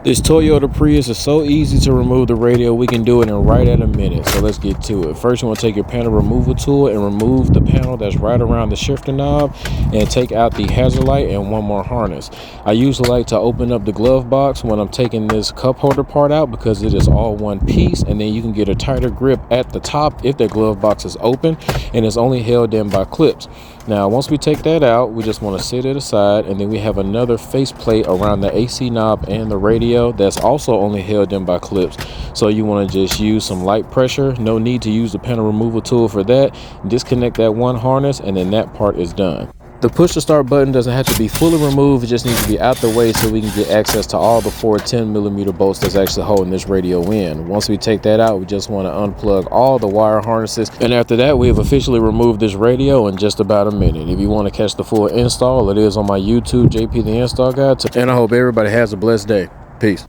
This Toyota Prius is so easy to remove the radio. We can do it in right at a minute. So let's get to it. First, you want to take your panel removal tool and remove the panel that's right around the shifter knob and take out the hazard light and one more harness. I usually like to open up the glove box when I'm taking this cup holder part out because it is all one piece, and then you can get a tighter grip at the top if the glove box is open and it's only held in by clips. Now, once we take that out, we just want to set it aside, and then we have another face plate around the AC knob and the radio that's also only held in by clips. So you want to just use some light pressure. No need to use the panel removal tool for that. Disconnect that one harness, and then that part is done. The push to start button doesn't have to be fully removed. It just needs to be out the way so we can get access to all the 4 10mm bolts that's actually holding this radio in. Once we take that out, we just want to unplug all the wire harnesses. And after that, we have officially removed this radio in just about a minute. If you want to catch the full install, it is on my YouTube, JP the Install Guy. And I hope everybody has a blessed day. Peace.